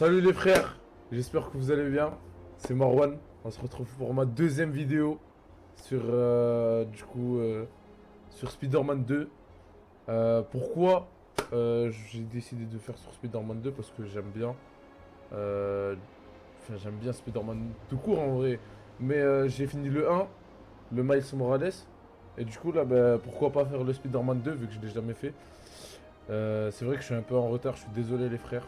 Salut les frères, j'espère que vous allez bien. C'est Marwan, on se retrouve pour ma deuxième vidéo sur sur Spider-Man 2. Pourquoi j'ai décidé de faire sur Spider-Man 2? Parce que j'aime bien. J'aime bien Spider-Man tout court en vrai. Mais j'ai fini le 1, le Miles Morales. Et du coup là, pourquoi pas faire le Spider-Man 2 vu que je l'ai jamais fait. C'est vrai que je suis un peu en retard, je suis désolé les frères.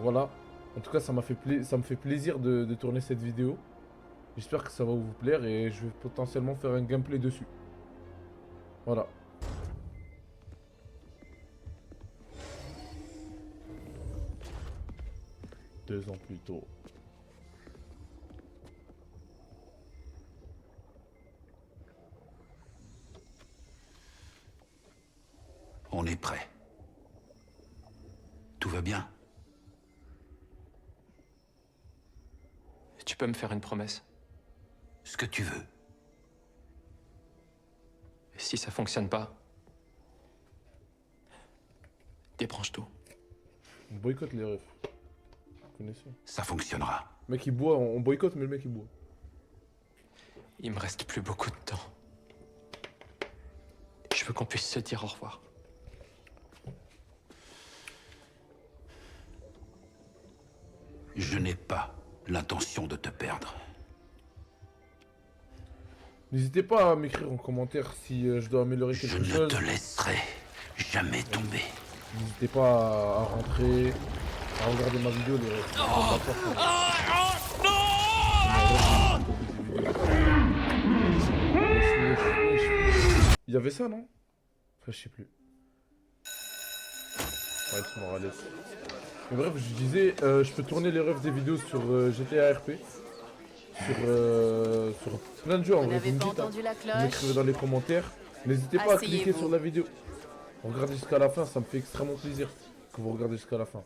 Voilà. En tout cas, ça me fait plaisir de tourner cette vidéo. J'espère que ça va vous plaire et je vais potentiellement faire un gameplay dessus. Voilà. Deux ans plus tôt. On est prêt. Tout va bien? Tu peux me faire une promesse? Ce que tu veux. Si ça fonctionne pas, débranche tout. On boycotte les refs. Vous connaissez? Ça fonctionnera. Le mec il boit, on boycotte mais le mec il boit. Il me reste plus beaucoup de temps. Je veux qu'on puisse se dire au revoir. Je n'ai pas l'intention de te perdre. N'hésitez pas à m'écrire en commentaire si je dois améliorer Je quelque ne chose. te laisserai jamais tomber. N'hésitez pas à rentrer, à regarder ma vidéo. Il y avait ça, non? Enfin, je sais plus. Ouais, c'est Morales. Mais bref, je disais, je peux tourner les refs des vidéos sur GTA RP. Sur plein de jeux en vrai. Vous me dites, vous m'écrivez dans les commentaires. N'hésitez pas à cliquer sur la vidéo. Regardez jusqu'à la fin, ça me fait extrêmement plaisir que vous regardez jusqu'à la fin.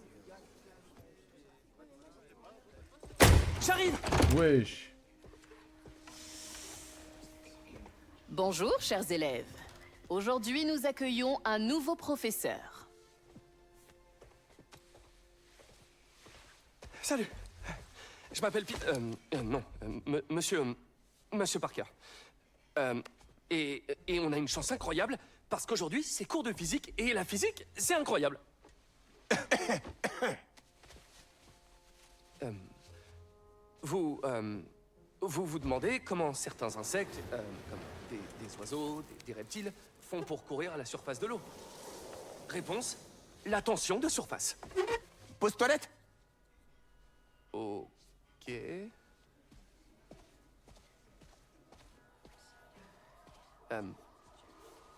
J'arrive! Wesh. Bonjour, chers élèves. Aujourd'hui, nous accueillons un nouveau professeur. Salut. Je m'appelle Monsieur Parker. Et on a une chance incroyable parce qu'aujourd'hui, c'est cours de physique et la physique, c'est incroyable. Vous demandez comment certains insectes, comme des oiseaux, des reptiles, font pour courir à la surface de l'eau. Réponse, la tension de surface. Pause toilette. Ok.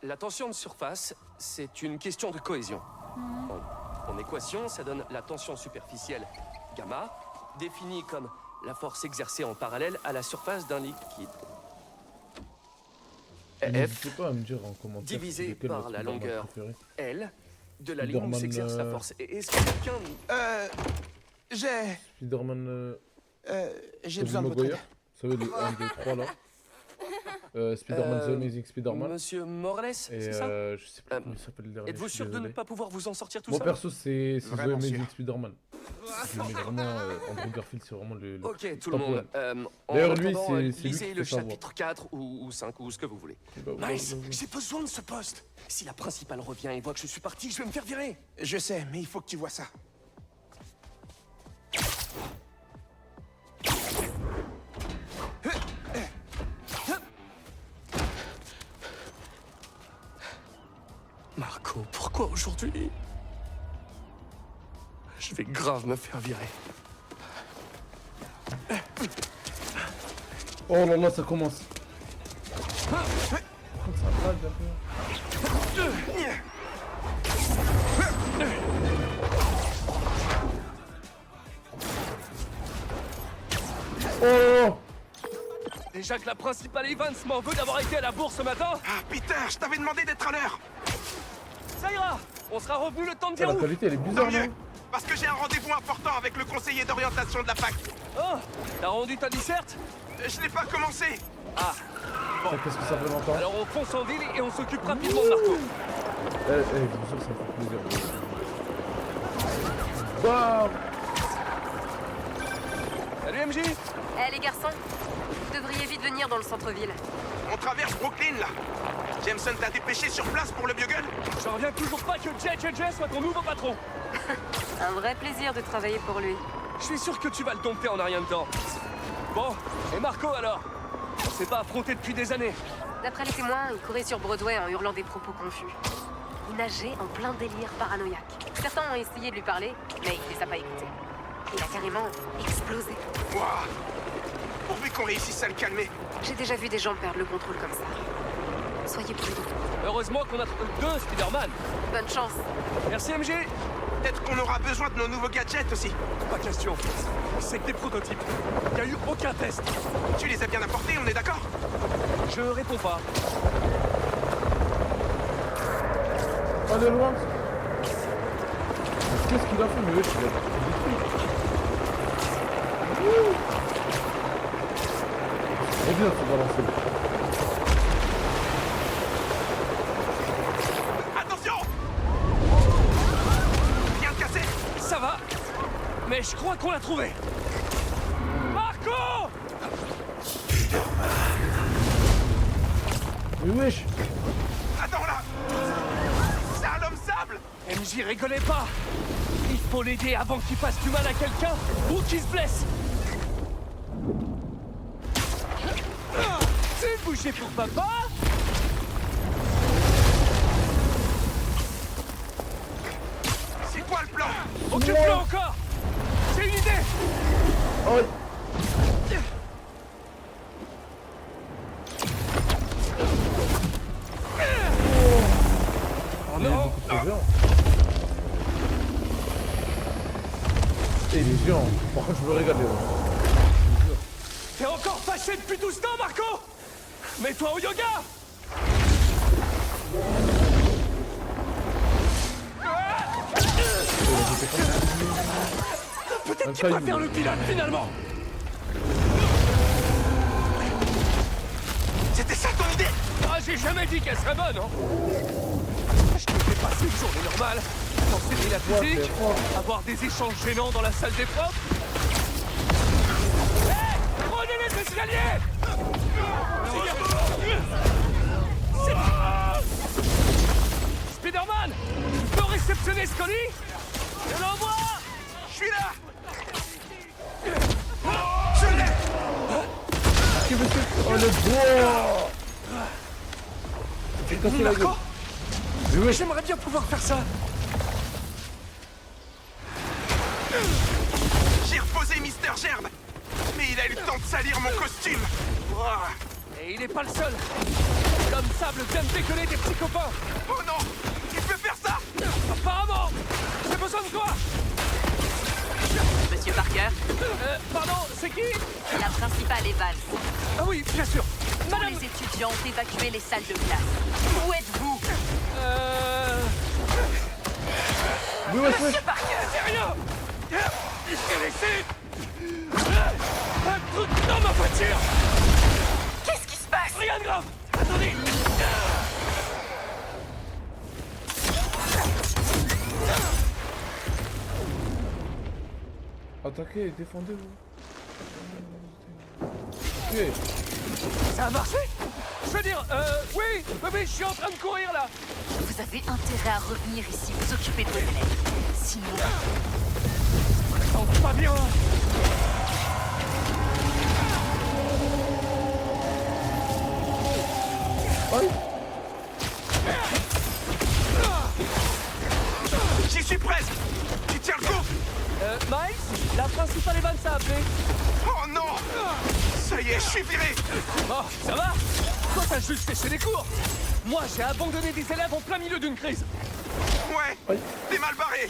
La tension de surface, c'est une question de cohésion. En équation, ça donne la tension superficielle, gamma, définie comme la force exercée en parallèle à la surface d'un liquide. N'hésitez pas à me dire en commentaire divisé par la longueur préféré. L de la ligne où s'exerce la force. Est-ce que quelqu'un... Spider-Man... J'ai besoin de votre aide. Vous savez, le 1, 2, 3 là. Spider-Man The Amazing Spider-Man. Monsieur Morales, Et c'est ça je sais plus comment il s'appelle le dernier. Êtes-vous sûr de ne pas pouvoir vous en sortir tout Moi seul? perso c'est The Vraiment Amazing sûr. Spider-Man. Je le mets vraiment, Andrew Garfield c'est vraiment le Ok, tout top le monde. one. En D'ailleurs, lui, attendant, c'est lui lisez qui le fait sa voix. chapitre 4 ou 5 ou ce que vous voulez. Nice. J'ai besoin de ce poste. Si la principale revient et voit que je suis parti, je vais me faire virer. Je sais, mais il faut que tu vois ça. Marco, pourquoi aujourd'hui? Je vais grave me faire virer. Oh là là, ça commence. Ça va, oh! Déjà que la principale Evans m'en veut d'avoir été à la bourse ce matin. Ah, Peter, je t'avais demandé d'être à l'heure. Ça ira. On sera revenu le temps de Ah, dire la où. qualité elle est Tant bizarre, mieux, non? parce que j'ai un rendez-vous important avec le conseiller d'orientation de la fac. Oh, t'as rendu ta disserte? Je n'ai pas commencé. Ah, Ça, qu'est-ce que ça fait longtemps? alors on fonce en ville et on s'occupe rapidement de Marco. Je vous jure, ça me fait plaisir. Bam. Salut MJ. Eh les garçons, vous devriez vite venir dans le centre-ville. On traverse Brooklyn, là. Jameson t'a dépêché sur place pour le bugle? J'en reviens toujours pas que JJJ soit ton nouveau patron. Un vrai plaisir de travailler pour lui. Je suis sûr que tu vas le dompter en un rien de temps. Bon, et Marco alors? On s'est pas affronté depuis des années. D'après les témoins, il courait sur Broadway en hurlant des propos confus. Il nageait en plein délire paranoïaque. Certains ont essayé de lui parler, mais il les a pas écoutés. Il a carrément explosé. Waouh. Pourvu qu'on réussisse à le calmer. J'ai déjà vu des gens perdre le contrôle comme ça. Soyez prudents. Heureusement qu'on a trouvé 2 Spider-Man. Bonne chance. Merci MJ. Peut-être qu'on aura besoin de nos nouveaux gadgets aussi. Pas question. C'est que des prototypes. Y a eu aucun test. Tu les as bien apportés, on est d'accord? Je réponds pas. Allez, loin. Qu'est-ce qu'il a fait, mais wesh, il a détruit. Reviens, tu vas lancer. Attention! Rien de cassé? Ça va. Mais je crois qu'on l'a trouvé. Marco! Mais wesh. Attends là! C'est un homme sable! MJ, rigolez pas. Il faut l'aider avant qu'il fasse du mal à quelqu'un ou qu'il se blesse. C'est bouché pour papa. C'est quoi le plan? Occupe-le encore. J'ai une idée. Oh. Oh Il est non. beaucoup trop géant. Et il est géant. Par contre, je me régale. T'es encore fâché depuis 12 ans, Marco. Mets-toi au yoga. Peut-être qu'il va faire le pilote finalement. C'était ça ton idée? Ah, j'ai jamais dit qu'elle serait bonne, hein. Je te fais passer une journée normale, enseigner la physique, avoir des échanges gênants dans la salle des profs. Hé! Prenez les escaliers! Spider-Man! Tu peux réceptionner Scully? Je l'envoie! Je suis là! Je l'ai! Oh, le bois. J'ai cassé la gueule. Marco? Mais wesh. J'aimerais bien pouvoir faire ça. J'ai reposé Mister Gerbe! Mais il a eu le temps de salir mon costume! Ouah. Et il est pas le seul. L'homme sable vient de décoller des petits copains. Oh non! Il peut faire ça! Apparemment! J'ai besoin de toi! Monsieur Parker, Pardon, c'est qui? la principale est Val. Ah oui, bien sûr. Tous Madame... les étudiants ont évacué les salles de classe. Où êtes-vous? Mais wesh, wesh. Monsieur Parker, c'est rien! J'ai laissé... un truc dans ma voiture! Qu'est-ce qui se passe? Rien de grave! Attendez! Attaquez, défendez-vous. Tuez. Ça a marché? Je veux dire, oui, je suis en train de courir là! Vous avez intérêt à revenir ici, vous occuper de vos élèves. Sinon, Ça sent pas bien! Aïe. J'y suis presque! Tu tiens le coup? Miles, la principale Evans a appelé. Oh non! Ça y est, je suis viré! Oh, ça va? Toi, t'as juste séché les cours. Moi, j'ai abandonné des élèves en plein milieu d'une crise. Ouais! Aïe. T'es mal barré!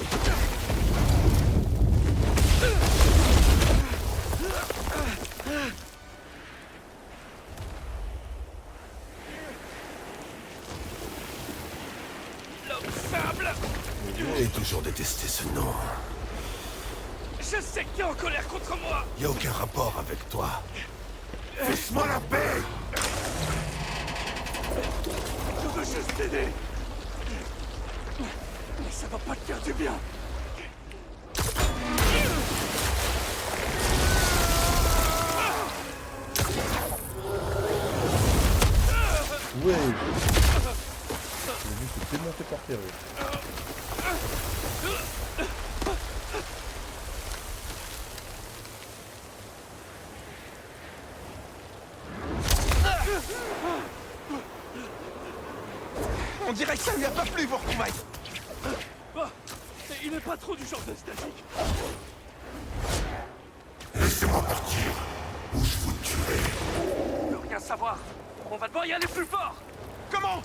L'homme sable! J'ai toujours détesté ce nom. Je sais qu'il est en colère contre moi. Y a aucun rapport avec toi. Laisse-moi la paix! Je veux juste t'aider. Mais ça va pas te faire du bien. On dirait que ça lui a pas plu, vos retrouvailles. Il n'est pas trop du genre nostalgique. Laissez-moi partir, ou je vous tuerai. Je veux rien savoir. On va devoir y aller plus fort. Comment?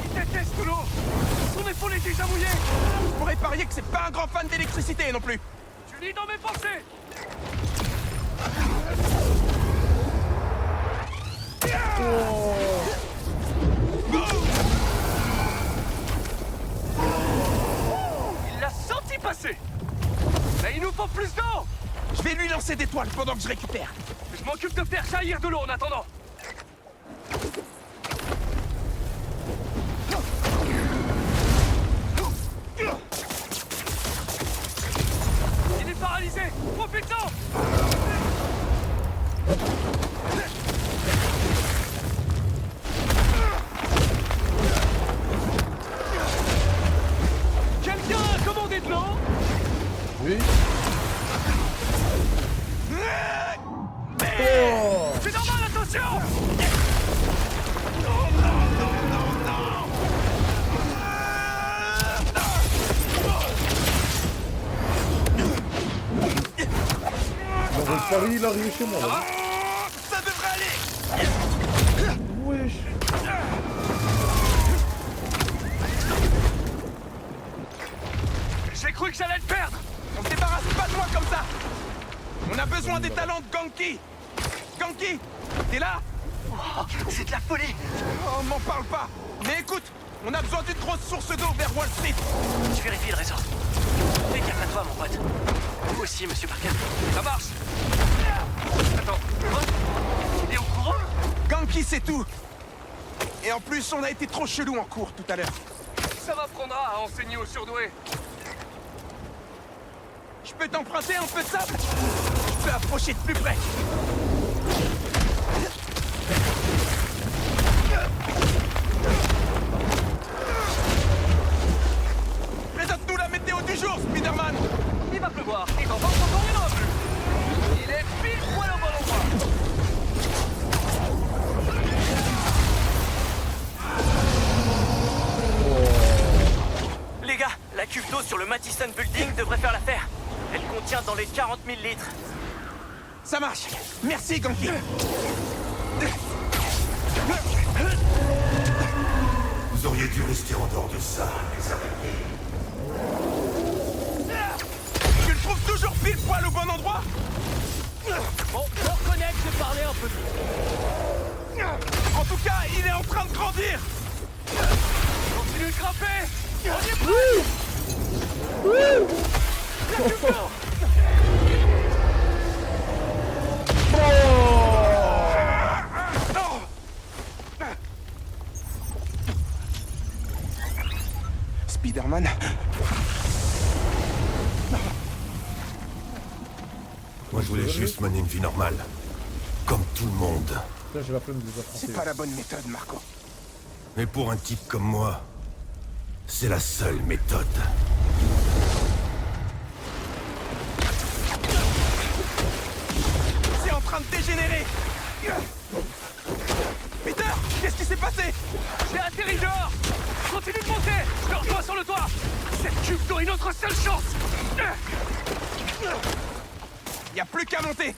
Il déteste l'eau. Son épaule est déjà mouillée. Je pourrais parier que c'est pas un grand fan d'électricité non plus. Tu lis dans mes pensées. Il l'a senti passer. Mais il nous faut plus d'eau. Je vais lui lancer des toiles pendant que je récupère. Je m'occupe de faire jaillir de l'eau en attendant. Il est paralysé. Profitons. Quelqu'un a commandé de l'eau? Oui. C'est normal, attention! Dans votre pari, il arrive chez moi là. Ça devrait aller. Wesh. J'ai cru que j'allais le perdre! On se débarrasse pas de moi comme ça. On a besoin des talents de Ganki. Ganki, t'es là? C'est de la folie! Oh, m'en parle pas. Mais écoute, on a besoin d'une grosse source d'eau vers Wall Street. Je vérifie le réseau. Fais gaffe à toi, mon pote. Vous aussi, monsieur Parker. Ça marche! Attends, quoi? Il est au courant? Ganki, c'est tout. Et en plus, on a été trop chelou en cours tout à l'heure. Ça m'apprendra à enseigner aux surdoués. Je peux t'emprunter un peu de sable? Je peux approcher de plus près. Présente-nous la météo du jour, Spider-Man. Il va pleuvoir. Et t'en penses encore il n'en a plus. Il est pile poil au bon endroit. Les gars, la cuve d'eau sur le Madison Building devrait faire l'affaire. Elle contient dans les 40 000 litres. Ça marche. Merci, Ganki. Vous auriez dû rester en dehors de ça, les araignées. Tu le trouves toujours pile poil au bon endroit? Bon, je reconnais que j'ai parlé un peu vite. En tout cas, il est en train de grandir. Continue de grimper. On y est prêt. La cuve d'eau. Spider-Man. Moi, je voulais juste mener une vie normale. Comme tout le monde. Là, j'ai la flemme de les affronter. C'est pas la bonne méthode, Marco. Mais pour un type comme moi, c'est la seule méthode. C'est en train de dégénérer. Peter, qu'est-ce qui s'est passé? J'ai atterri dehors. Continue de monter. Je te rejoins sur le toit. Cette cuve d'eau est notre seule chance. Y a plus qu'à monter.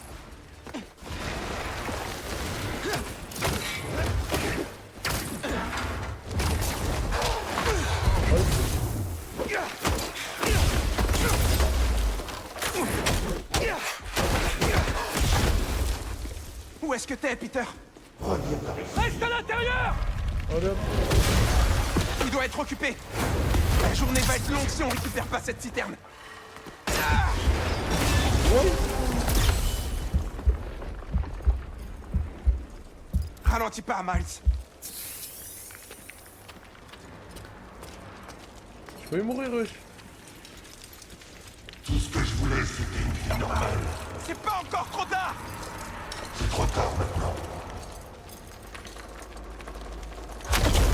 Où est-ce que t'es, Peter? Reste à l'intérieur. Allez, hop. Il doit être occupé. La journée va être longue si on récupère pas cette citerne. Ralentis pas, Miles. Je peux y mourir, wesh. Tout ce que je voulais, c'était une vie normale. C'est pas encore trop tard. C'est trop tard maintenant.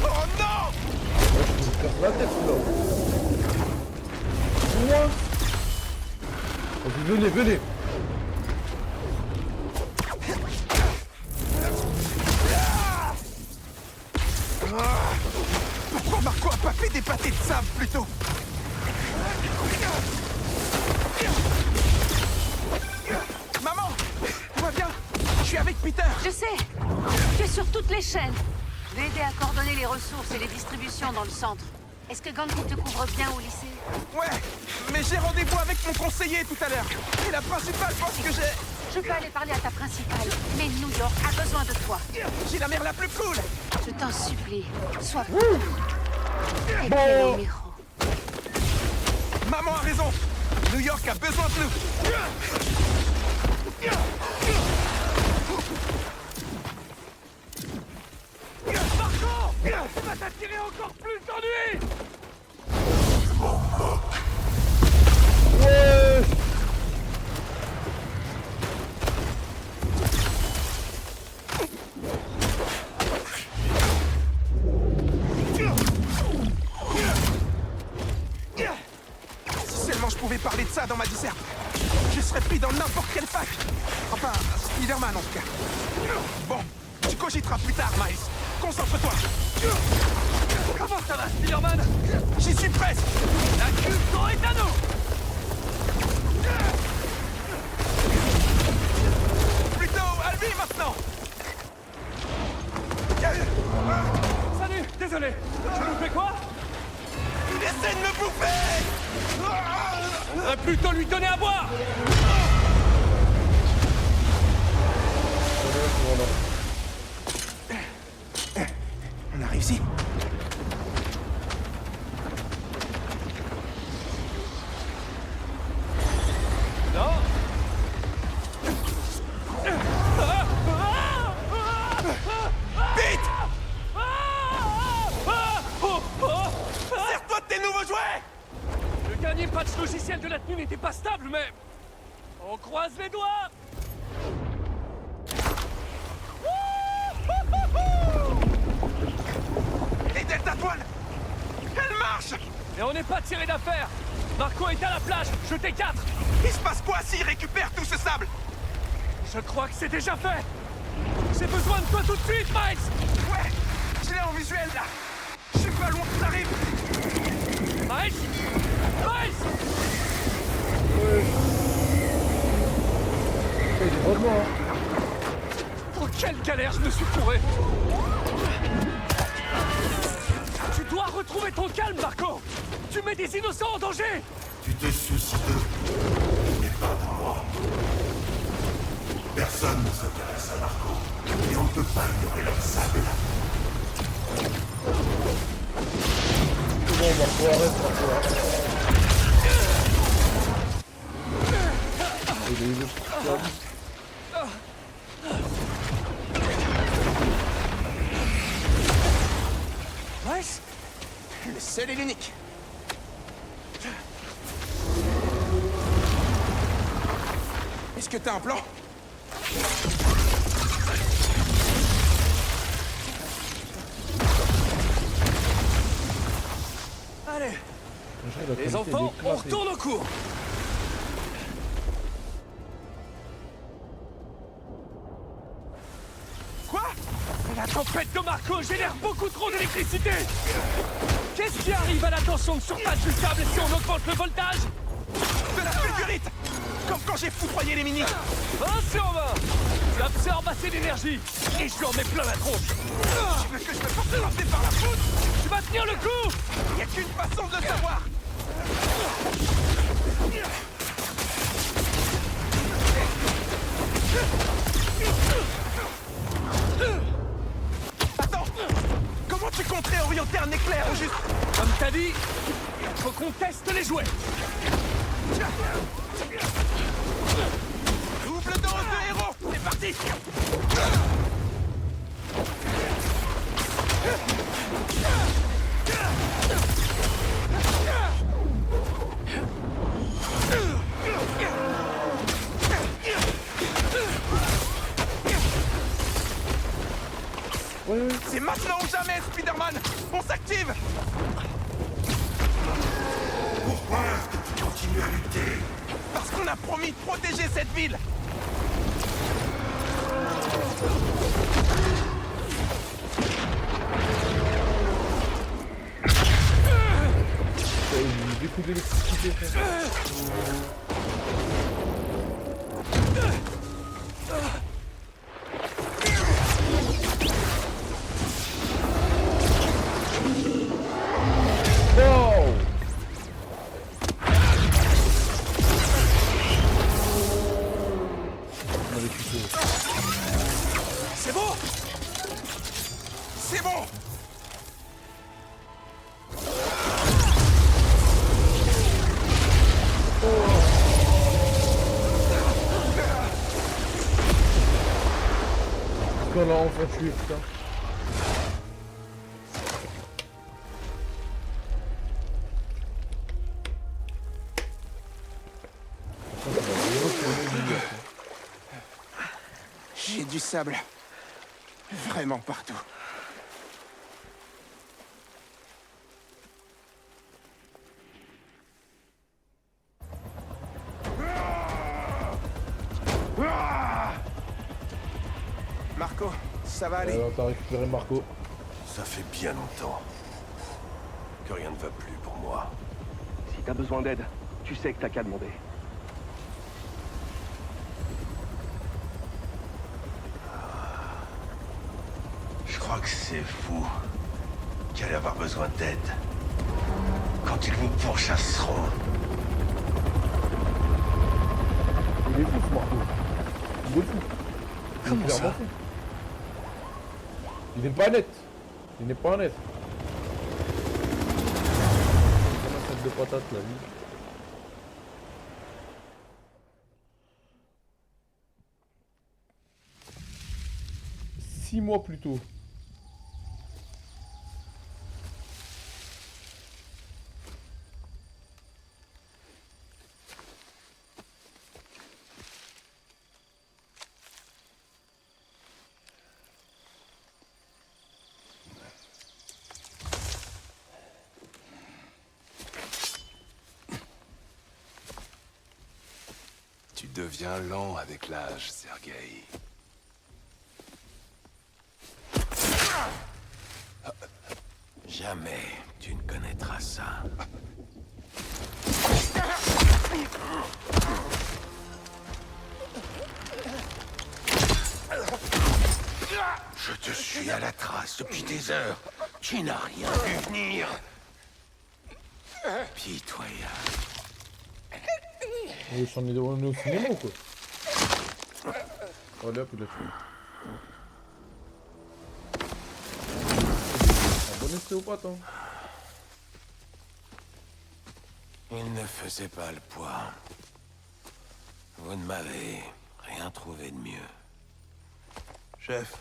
Oh non! Je me casse la tête, là. Moi. Vas-y, venez, venez. Pourquoi Marco a pas fait des pâtés de sable, plutôt. Maman, tout va bien? Je suis avec Peter. Je sais. Tu es sur toutes les chaînes. Je vais aider à coordonner les ressources et les distributions dans le centre. Est-ce que Ganke te couvre bien au lycée? Ouais, mais j'ai rendez-vous avec mon conseiller tout à l'heure. Et la principale pense que Je peux aller parler à ta principale, mais New York a besoin de toi. j'ai la mère la plus cool. Je t'en supplie, sois prudent. Et quel numéro? Maman a raison. New York a besoin de nous. Marco! Tu vas t'attirer encore plus d'ennuis! Ouais. Si seulement je pouvais parler de ça dans ma disserte, je serais pris dans n'importe quelle fac. Enfin, Spider-Man en tout cas. Bon, tu cogiteras plus tard, Miles. Concentre-toi. Comment ça va, Spider-Man? J'y suis presque. La culture est à nous! Plutôt à lui maintenant. Salut, désolé. Tu nous fais quoi? Il essaie de me bouffer. On va plutôt lui donner à boire! On a réussi. Non! Vite! Sers-toi de tes nouveaux jouets! Le dernier patch logiciel de la tenue n'était pas stable, mais... On croise les doigts! Les Delta Toiles! Elle marche! Et on n'est pas tiré d'affaire! Marco est à la plage, je t'ai 4! Il se passe quoi s'il récupère tout ce sable? Je crois que c'est déjà fait! J'ai besoin de toi tout de suite, Miles! Ouais! Je l'ai en visuel là! Je suis pas loin que ça arrive! Miles! Miles! Heureusement. Dans quelle galère je me suis fourré! Tu dois retrouver ton calme, Marco! Tu mets des innocents en danger! Tu te soucies d'eux, mais pas de moi. Personne ne s'intéresse à Marco, et on ne peut pas ignorer leur sable. C'est bon, Marco, arrête, Marco. Il est où, le petit Miles? Le seul et l'unique. Est-ce que t'as un plan? Allez, La les qualité, enfants, elle est on éclatée. retourne au cours! Quoi? La tempête de Marco génère beaucoup trop d'électricité! Qu'est-ce qui arrive à la tension de surface du sable si on augmente le voltage? De la fulgurite! Comme quand j'ai foudroyé les mini! 20 sur 20! Tu absorbes assez d'énergie et je lui en mets plein la tronche! Tu veux que je me fasse frapper par la foudre? Tu vas tenir le coup! Il n'y a qu'une façon de le savoir! Attends! Comment tu compterais orienter un éclair au juste? Comme t'as dit, il faut qu'on teste les jouets! Double dose de héros! C'est parti! C'est maintenant ou jamais, Spider-Man! On s'active! Pourquoi est-ce que tu continues à lutter? Parce qu'on a promis de protéger cette ville! des coups d'électricité, frère. Wow! On avait tué. C'est bon. C'est bon. Qu'on l'a enfin tué, putain. J'ai du sable. Vraiment partout. Marco, ça va aller? On t'a récupéré Marco. Ça fait bien longtemps que rien ne va plus pour moi. Si t'as besoin d'aide, tu sais que t'as qu'à demander. Je crois que c'est vous qui allez avoir besoin d'aide. Quand ils vous pourchasseront. Il est fou ce Marco. Il est fou. Comment ça? Fou. Il n'est pas net. Il n'est pas net. Comme un sac de patates la vie. Six mois plus tôt. Tu deviens lent avec l'âge, Sergueï. Jamais tu ne connaîtras ça. Je te suis à la trace depuis des heures. Tu n'as rien vu venir. Pitoyable. On est au cinéma ou quoi? Allez hop, il a tué. Un bon ostéopathe, hein. Il ne faisait pas le poids. Vous ne m'avez rien trouvé de mieux. Chef,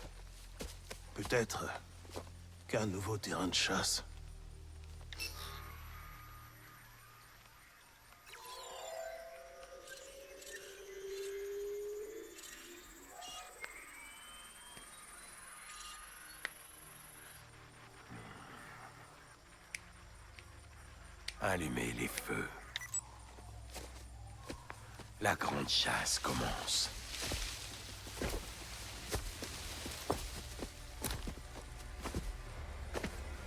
peut-être qu'un nouveau terrain de chasse. Allumez les feux. La grande chasse commence.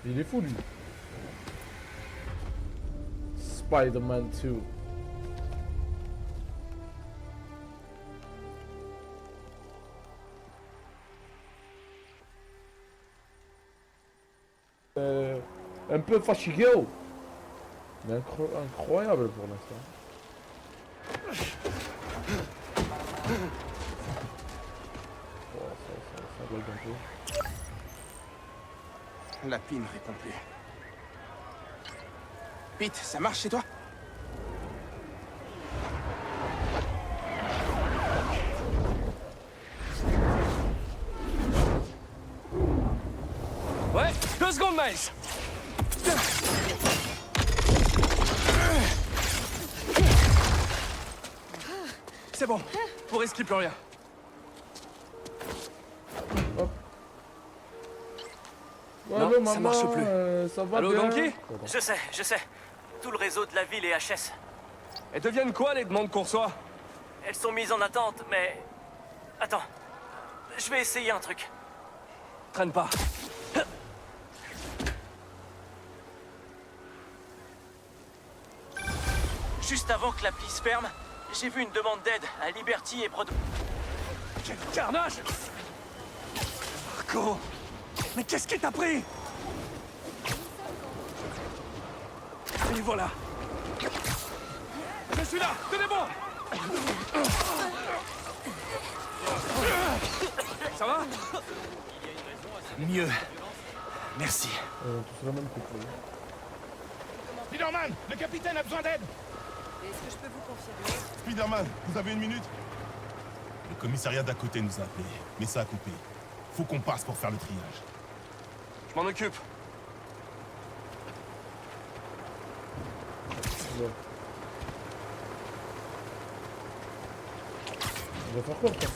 Il est fou lui. Spider-Man 2. Un peu fatigué. Mais incroyable pour l'instant. Oh, ça bug un peu. La pile ne répond plus. Pete, ça marche chez toi? Ouais, 2 secondes, Miles. C'est bon, pour risquer plus rien. Ouais, Non, ouais, ça maman, marche plus. Ça va Allô, bien. Donkey? Je sais. Tout le réseau de la ville est HS. Elles deviennent quoi, les demandes qu'on reçoit? Elles sont mises en attente, mais... Attends. Je vais essayer un truc. Traîne pas. Juste avant que l'appli se ferme, j'ai vu une demande d'aide à Liberty et Broadway. Quel carnage! Marco! Mais qu'est-ce qui t'a pris? Et voilà! Je suis là! Tenez bon! Ça va? Mieux. Merci. Tous la même couple. Spider-Man! Le capitaine a besoin d'aide! Est-ce que je peux vous confirmer? Spider-Man, vous avez une minute? Le commissariat d'à côté nous a appelés, mais ça a coupé. Faut qu'on passe pour faire le triage. Je m'en occupe. Ouais. On va faire quoi, ça?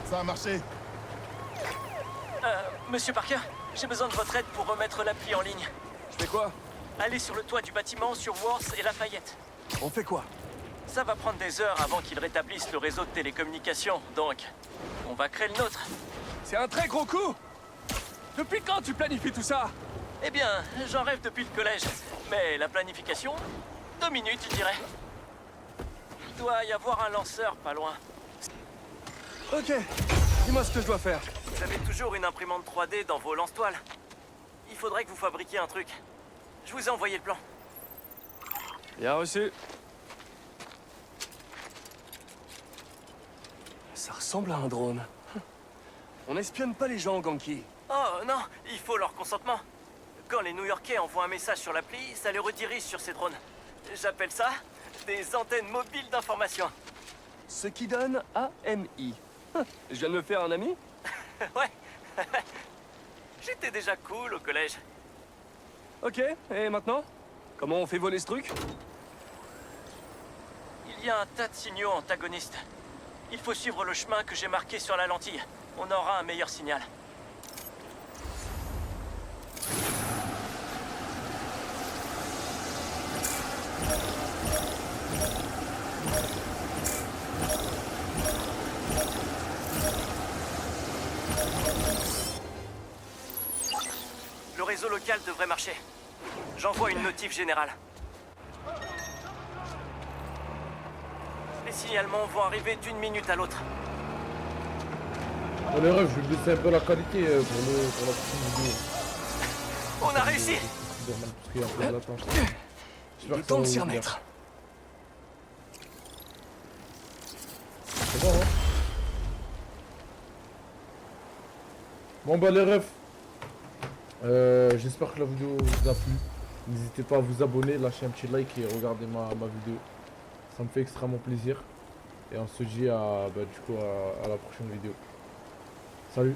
Ça a marché. Monsieur Parker, j'ai besoin de votre aide pour remettre l'appli en ligne. Je fais quoi? Allez sur le toit du bâtiment sur Worth et Lafayette. On fait quoi? Ça va prendre des heures avant qu'ils rétablissent le réseau de télécommunications, donc on va créer le nôtre. C'est un très gros coup! Depuis quand tu planifies tout ça? Eh bien, j'en rêve depuis le collège. Mais la planification, 2 minutes, je dirais. Il doit y avoir un lanceur pas loin. Ok, dis-moi ce que je dois faire. Vous avez toujours une imprimante 3D dans vos lance-toiles. Il faudrait que vous fabriquiez un truc. Je vous ai envoyé le plan. Bien reçu. Ça ressemble à un drone. On espionne pas les gens, Ganki. Oh non, il faut leur consentement. Quand les New-Yorkais envoient un message sur l'appli, ça les redirige sur ces drones. J'appelle ça des antennes mobiles d'information. Ce qui donne AMI. Je viens de me faire un ami? Ouais. J'étais déjà cool au collège. Ok, et maintenant? Comment on fait voler ce truc? Il y a un tas de signaux antagonistes. Il faut suivre le chemin que j'ai marqué sur la lentille. On aura un meilleur signal. Le réseau local devrait marcher. J'envoie une notif générale. Les signalements vont arriver d'une minute à l'autre. Oh, les refs, je vais baisser un peu la qualité pour la prochaine vidéo. On a réussi! Spider-Man, parce qu'il y a un peu de latence. J'espère Le que ça temps va de s'y vous plaire. remettre. C'est bon, hein? Bon bah les refs, j'espère que la vidéo vous a plu. N'hésitez pas à vous abonner, lâcher un petit like et regarder ma vidéo. Ça me fait extrêmement plaisir. Et on se dit à la prochaine vidéo. Salut!